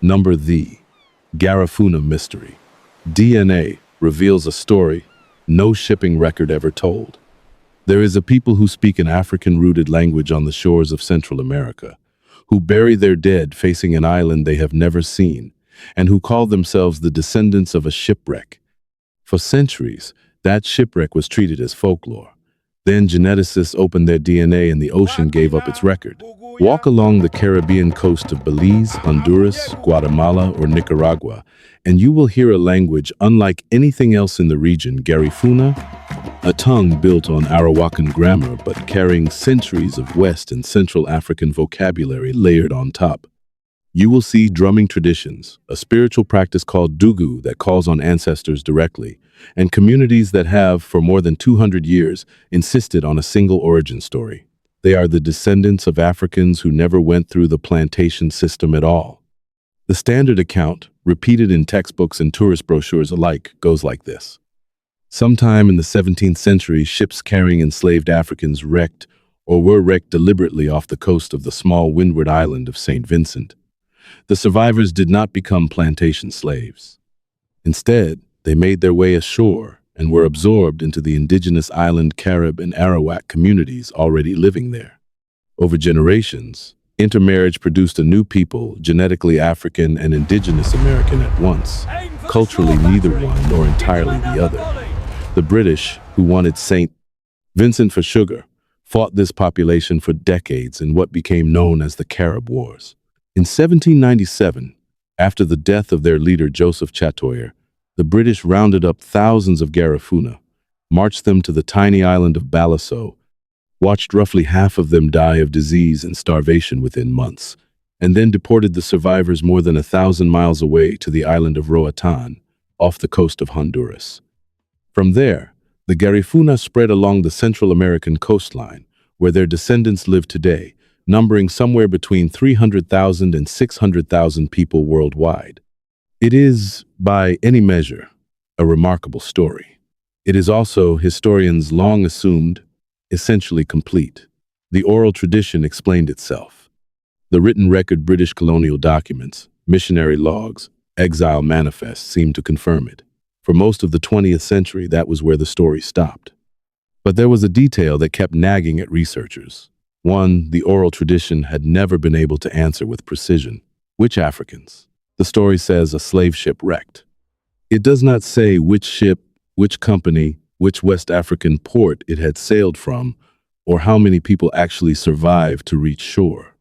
Number the Garifuna mystery. DNA reveals a story no shipping record ever told. There is a people who speak an African-rooted language on the shores of Central America, who bury their dead facing an island they have never seen, and who call themselves the descendants of a shipwreck. For centuries, that shipwreck was treated as folklore. Then geneticists opened their DNA and the ocean gave up its record. Walk along the Caribbean coast of Belize, Honduras, Guatemala, or Nicaragua, and you will hear a language unlike anything else in the region, Garifuna, a tongue built on Arawakan grammar but carrying centuries of West and Central African vocabulary layered on top. You will see drumming traditions, a spiritual practice called dugu that calls on ancestors directly, and communities that have, for more than 200 years, insisted on a single origin story. They are the descendants of Africans who never went through the plantation system at all. The standard account, repeated in textbooks and tourist brochures alike, goes like this. Sometime in the 17th century, ships carrying enslaved Africans wrecked or were wrecked deliberately off the coast of the small windward island of St. Vincent. The survivors did not become plantation slaves. Instead, they made their way ashore and were absorbed into the indigenous island Carib and Arawak communities already living there. Over generations, intermarriage produced a new people, genetically African and Indigenous American at once, culturally neither one nor entirely the other. The British, who wanted St. Vincent for sugar, fought this population for decades in what became known as the Carib Wars. In 1797, after the death of their leader Joseph Chatoyer, the British rounded up thousands of Garifuna, marched them to the tiny island of Balaso, watched roughly half of them die of disease and starvation within months, and then deported the survivors more than 1,000 miles away to the island of Roatan, off the coast of Honduras. From there, the Garifuna spread along the Central American coastline, where their descendants live today, numbering somewhere between 300,000 and 600,000 people worldwide. It is, by any measure, a remarkable story. It is also, historians long assumed, essentially complete. The oral tradition explained itself. The written record British colonial documents, missionary logs, exile manifests seemed to confirm it. For most of the 20th century, that was where the story stopped. But there was a detail that kept nagging at researchers. One, the oral tradition had never been able to answer with precision. Which Africans? The story says a slave ship wrecked. It does not say which ship, which company, which West African port it had sailed from, or how many people actually survived to reach shore.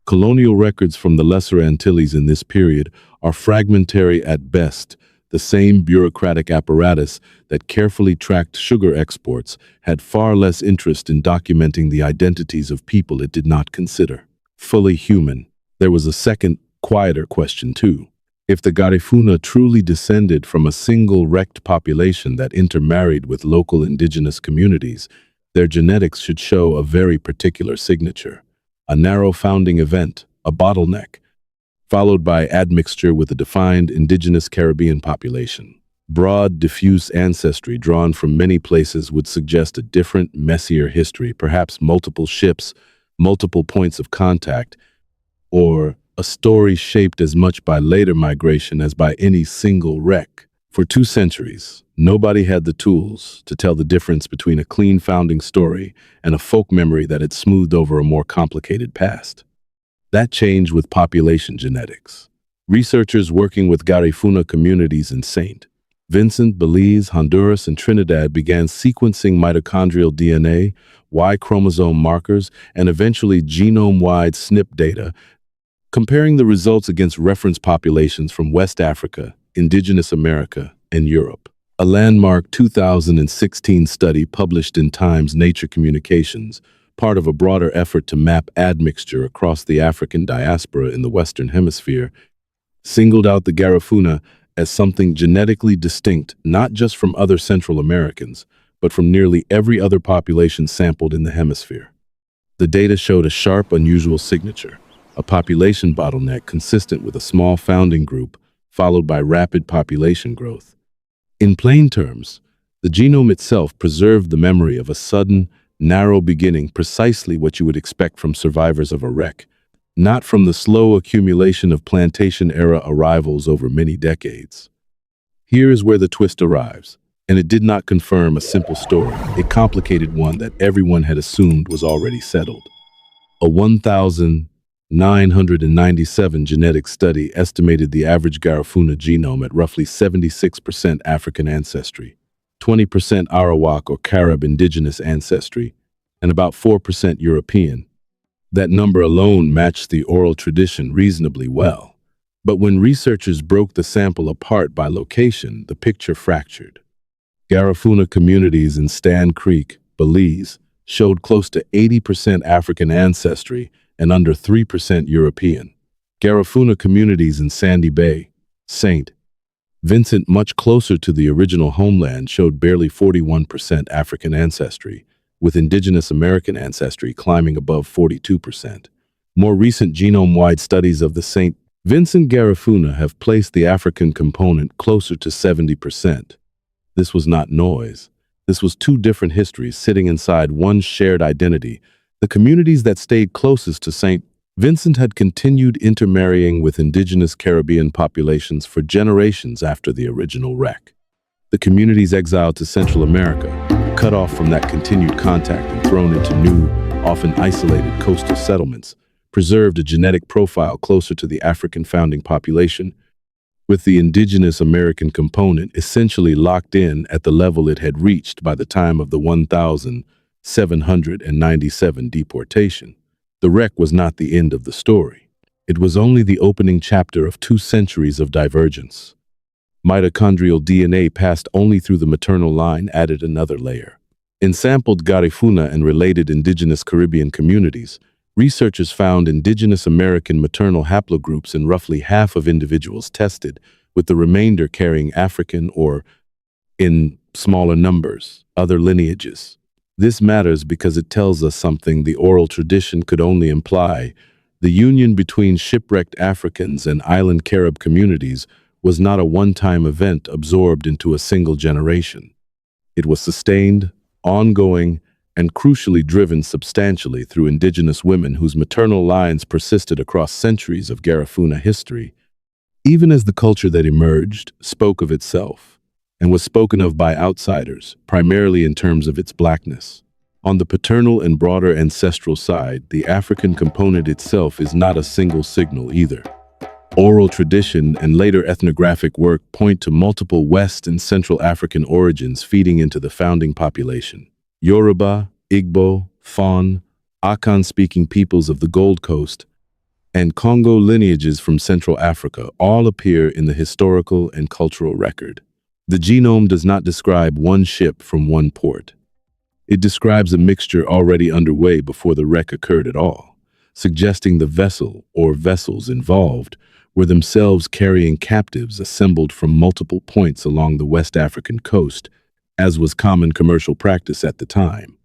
Colonial records from the Lesser Antilles in this period are fragmentary at best. The same bureaucratic apparatus that carefully tracked sugar exports had far less interest in documenting the identities of people it did not consider fully human. There was a second, quieter question too. If the Garifuna truly descended from a single wrecked population that intermarried with local indigenous communities, their genetics should show a very particular signature, a narrow founding event, a bottleneck, followed by admixture with a defined Indigenous Caribbean population. Broad, diffuse ancestry drawn from many places would suggest a different, messier history, perhaps multiple ships, multiple points of contact, or a story shaped as much by later migration as by any single wreck. For 2 centuries, nobody had the tools to tell the difference between a clean founding story and a folk memory that had smoothed over a more complicated past. That changed with population genetics. Researchers working with Garifuna communities in St. Vincent, Belize, Honduras, and Trinidad began sequencing mitochondrial DNA, Y chromosome markers, and eventually genome-wide SNP data, comparing the results against reference populations from West Africa, Indigenous America, and Europe. A landmark 2016 study published in Times Nature Communications, part of a broader effort to map admixture across the African diaspora in the Western Hemisphere, singled out the Garifuna as something genetically distinct not just from other Central Americans, but from nearly every other population sampled in the hemisphere. The data showed a sharp, unusual signature, a population bottleneck consistent with a small founding group, followed by rapid population growth. In plain terms, the genome itself preserved the memory of a sudden, narrow beginning, precisely what you would expect from survivors of a wreck. not from the slow accumulation of plantation-era arrivals over many decades. Here is where the twist arrives, and it did not confirm a simple story. It complicated one that everyone had assumed was already settled. A 1,997 genetic study estimated the average Garifuna genome at roughly 76% African ancestry, 20% Arawak or Carib indigenous ancestry, and about 4% European. That number alone matched the oral tradition reasonably well. But when researchers broke the sample apart by location, the picture fractured. Garifuna communities in Stan Creek, Belize, showed close to 80% African ancestry and under 3% European. Garifuna communities in Sandy Bay, St. Vincent, much closer to the original homeland, showed barely 41% African ancestry, with Indigenous American ancestry climbing above 42%. More recent genome-wide studies of the St. Vincent Garifuna have placed the African component closer to 70%. This was not noise. This was two different histories sitting inside one shared identity. The communities that stayed closest to St. Vincent had continued intermarrying with Indigenous Caribbean populations for generations after the original wreck. The communities exiled to Central America, cut off from that continued contact and thrown into new, often isolated coastal settlements, preserved a genetic profile closer to the African founding population, with the Indigenous American component essentially locked in at the level it had reached by the time of the 1797 deportation. The wreck was not the end of the story. It was only the opening chapter of 2 centuries of divergence. Mitochondrial DNA passed only through the maternal line added another layer. In sampled Garifuna and related Indigenous Caribbean communities, researchers found Indigenous American maternal haplogroups in roughly half of individuals tested, with the remainder carrying African or, in smaller numbers, other lineages. This matters because it tells us something the oral tradition could only imply. The union between shipwrecked Africans and island Carib communities was not a one-time event absorbed into a single generation. It was sustained, ongoing, and crucially driven substantially through Indigenous women whose maternal lines persisted across centuries of Garifuna history, even as the culture that emerged spoke of itself and was spoken of by outsiders, primarily in terms of its blackness. On the paternal and broader ancestral side, the African component itself is not a single signal either. Oral tradition and later ethnographic work point to multiple West and Central African origins feeding into the founding population. Yoruba, Igbo, Fon, Akan-speaking peoples of the Gold Coast, and Congo lineages from Central Africa all appear in the historical and cultural record. The genome does not describe one ship from one port. It describes a mixture already underway before the wreck occurred at all, suggesting the vessel or vessels involved were themselves carrying captives assembled from multiple points along the West African coast, as was common commercial practice at the time.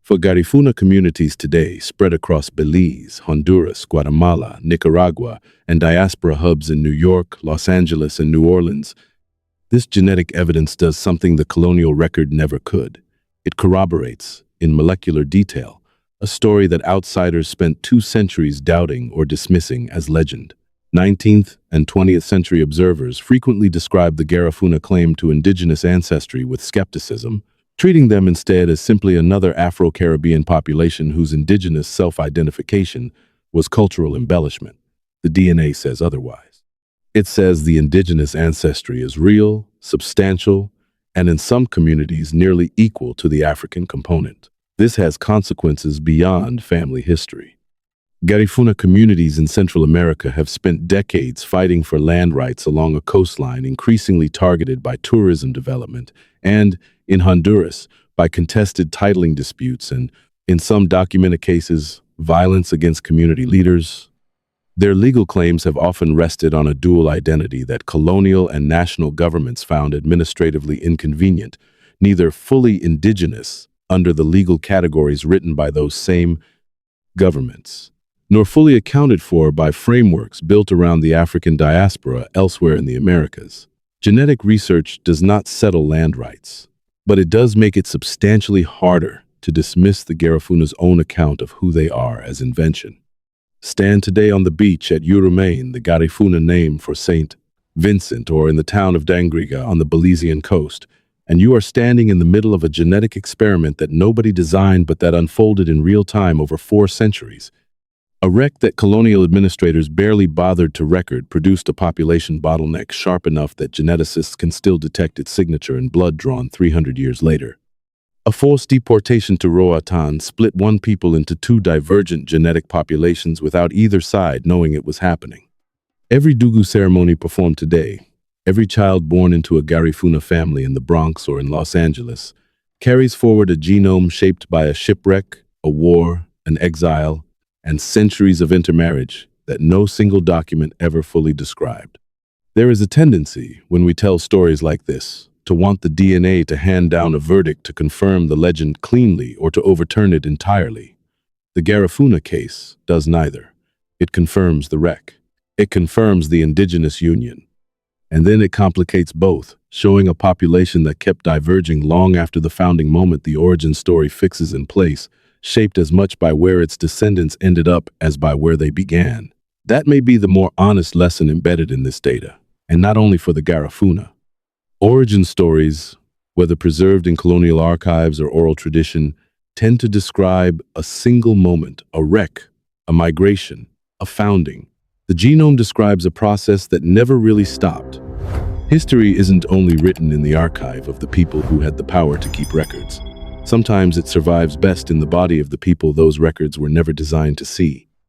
For Garifuna communities today spread across Belize, Honduras, Guatemala, Nicaragua, and diaspora hubs in New York, Los Angeles, and New Orleans, this genetic evidence does something the colonial record never could. It corroborates, in molecular detail, a story that outsiders spent 2 centuries doubting or dismissing as legend. 19th and 20th century observers frequently described the Garifuna claim to indigenous ancestry with skepticism, treating them instead as simply another Afro-Caribbean population whose indigenous self-identification was cultural embellishment. The DNA says otherwise. It says the indigenous ancestry is real, substantial, and in some communities nearly equal to the African component. This has consequences beyond family history. Garifuna communities in Central America have spent decades fighting for land rights along a coastline increasingly targeted by tourism development and, in Honduras, by contested titling disputes and, in some documented cases, violence against community leaders. Their legal claims have often rested on a dual identity that colonial and national governments found administratively inconvenient, neither fully indigenous under the legal categories written by those same governments, nor fully accounted for by frameworks built around the African diaspora elsewhere in the Americas. Genetic research does not settle land rights, but it does make it substantially harder to dismiss the Garifuna's own account of who they are as invention. Stand today on the beach at Urumain, the Garifuna name for Saint Vincent, or in the town of Dangriga on the Belizean coast, and you are standing in the middle of a genetic experiment that nobody designed but that unfolded in real time over 4 centuries. A wreck that colonial administrators barely bothered to record produced a population bottleneck sharp enough that geneticists can still detect its signature in blood drawn 300 years later. A forced deportation to Roatan split one people into two divergent genetic populations without either side knowing it was happening. Every Dugu ceremony performed today, every child born into a Garifuna family in the Bronx or in Los Angeles, carries forward a genome shaped by a shipwreck, a war, an exile, and centuries of intermarriage that no single document ever fully described. There is a tendency, when we tell stories like this, to want the DNA to hand down a verdict to confirm the legend cleanly or to overturn it entirely. The Garifuna case does neither. It confirms the wreck. It confirms the indigenous union. And then it complicates both, showing a population that kept diverging long after the founding moment the origin story fixes in place, shaped as much by where its descendants ended up as by where they began. That may be the more honest lesson embedded in this data, and not only for the Garifuna. Origin stories, whether preserved in colonial archives or oral tradition, tend to describe a single moment, a wreck, a migration, a founding. The genome describes a process that never really stopped. History isn't only written in the archive of the people who had the power to keep records. Sometimes it survives best in the body of the people those records were never designed to see.